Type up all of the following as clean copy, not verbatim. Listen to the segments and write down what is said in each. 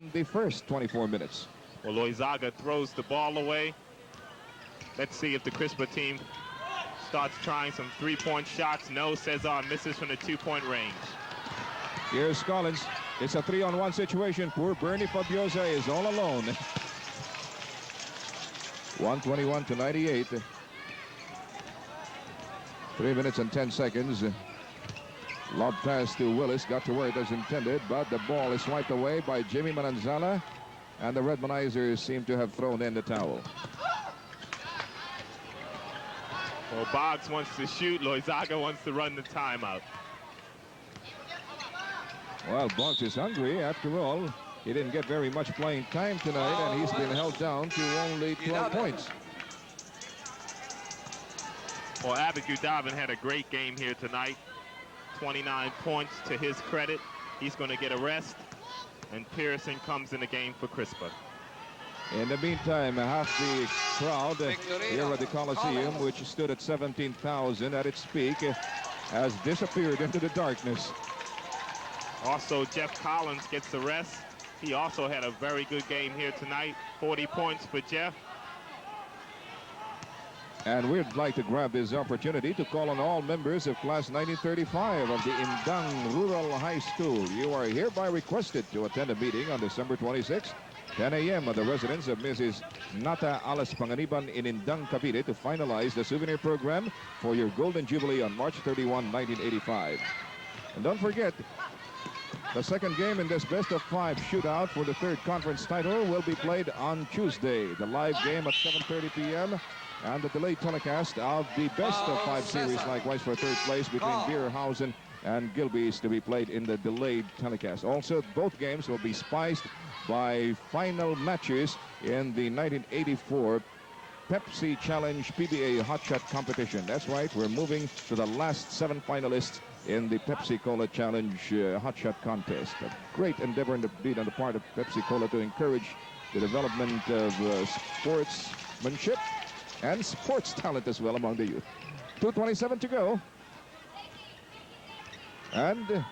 the first 24 minutes. Well, Loizaga throws the ball away. Let's see if the Crispa team starts trying some three-point shots. No, Cesar misses from the two-point range. Here's Collins. It's a 3-on-1 situation. Poor Bernie Fabiosa is all alone. 121 to 98. 3 minutes and 10 seconds. Lob pass to Willis, got to where it was intended, but the ball is swiped away by Jimmy Mananzala, and the Redmanizers seem to have thrown in the towel. Well, Boggs wants to shoot. Loizaga wants to run the timeout. Well, Boggs is hungry. After all, he didn't get very much playing time tonight, and he's been held down to only 12 points. Well, Abbott Gudavin had a great game here tonight. 29 points to his credit. He's going to get a rest, and Pearson comes in the game for Crispa. In the meantime, half the crowd here at the Coliseum, which stood at 17,000 at its peak, has disappeared into the darkness. Also, Jeff Collins gets the rest. He also had a very good game here tonight. 40 points for Jeff. And we'd like to grab this opportunity to call on all members of Class 1935 of the Indang Rural High School. You are hereby requested to attend a meeting on December 26, 10 a.m. at the residence of Mrs. Nata Alas Panganiban in Indang, Cavite to finalize the souvenir program for your Golden Jubilee on March 31, 1985. And don't forget, the second game in this best-of-5 shootout for the third conference title will be played on Tuesday. The live game at 7:30 p.m. and the delayed telecast of the best-of-5 series, likewise for third place between Beerhausen and Gilbey's, to be played in the delayed telecast. Also, both games will be spiced by final matches in the 1984 Pepsi Challenge PBA Hot Shot competition. That's right, we're moving to the last 7 finalists in the Pepsi Cola Challenge Hot Shot contest. A great endeavor indeed on the part of Pepsi Cola to encourage the development of sportsmanship and sports talent as well among the youth. 2:27 to go. And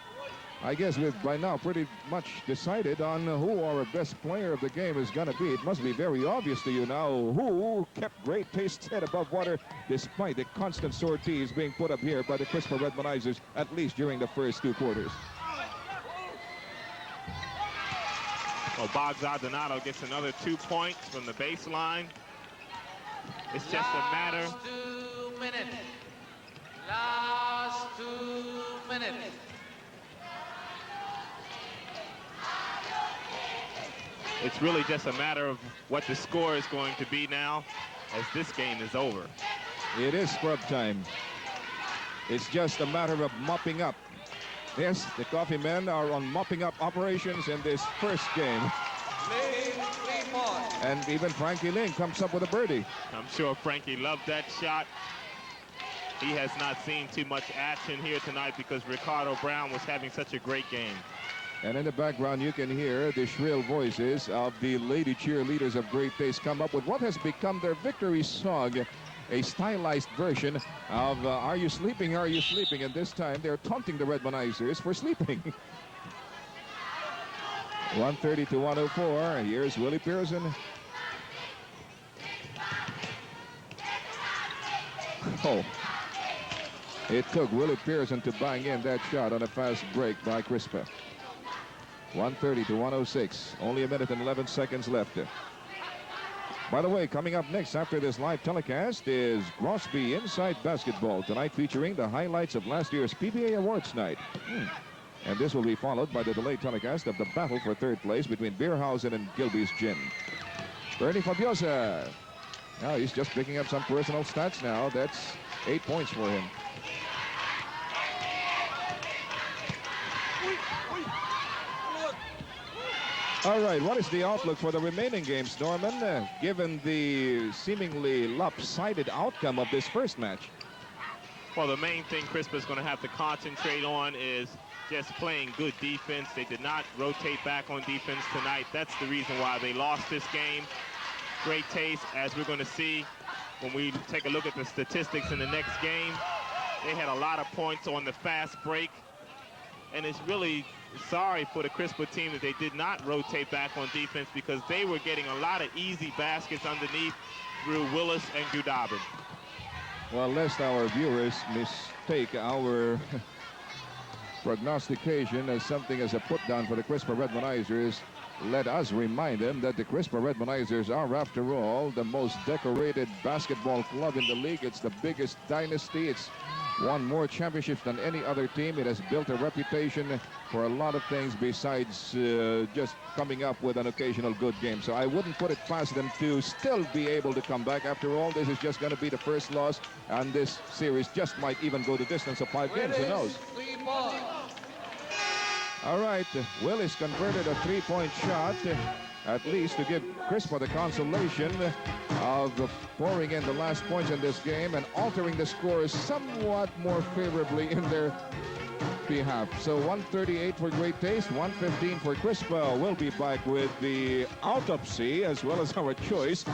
I guess we've by now pretty much decided on who our best player of the game is going to be. It must be very obvious to you now who kept Great Taste's head above water despite the constant sorties being put up here by the Crispa Redmanizers, at least during the first 2 quarters. Well, Boggs Aldonado gets another 2 points from the baseline. It's just a matter. Last 2 minutes. Last 2 minutes. It's really just a matter of what the score is going to be now as this game is over. It is scrub time. It's just a matter of mopping up. Yes, the Coffee Men are on mopping up operations in this first game. And even Frankie Ling comes up with a birdie. I'm sure Frankie loved that shot. He has not seen too much action here tonight because Ricardo Brown was having such a great game. And in the background, you can hear the shrill voices of the lady cheerleaders of Great Taste come up with what has become their victory song, a stylized version of Are You Sleeping, Are You Sleeping? And this time, they're taunting the Redmanizers for sleeping. 130 to 104. Here's Willie Pearson. Oh, it took Willie Pearson to bang in that shot on a fast break by Crispa. 130 to 106. Only a minute and 11 seconds left. By the way, coming up next after this live telecast is Grosby Inside Basketball, tonight featuring the highlights of last year's PBA Awards night. And this will be followed by the delayed telecast of the battle for third place between Beerhausen and Gilbey's Gym. Bernie Fabiosa. Now he's just picking up some personal stats now. That's 8 points for him. All right, what is the outlook for the remaining games, Norman, given the seemingly lopsided outcome of this first match? Well, the main thing Crispa is going to have to concentrate on is just playing good defense. They did not rotate back on defense tonight. That's the reason why they lost this game. Great Taste, as we're going to see when we take a look at the statistics in the next game. They had a lot of points on the fast break. And it's really sorry for the Crispa team that they did not rotate back on defense, because they were getting a lot of easy baskets underneath through Willis and Gudabin. Well, lest our viewers mistake our prognostication as something as a put-down for the Crispa Redmonizers, let us remind them that the Crispa Redmonizers are, after all, the most decorated basketball club in the league. It's the biggest dynasty. It's won more championships than any other team. It has built a reputation for a lot of things besides just coming up with an occasional good game. So I wouldn't put it past them to still be able to come back. After all, this is just going to be the first loss, and this series just might even go the distance of 5 games. Who knows? All right, Willis converted a three-point shot, at least to give Crispa the consolation of pouring in the last points in this game and altering the score somewhat more favorably in their behalf. So 138 for Great Taste, 115 for Crispa. We'll be back with the autopsy as well as our choice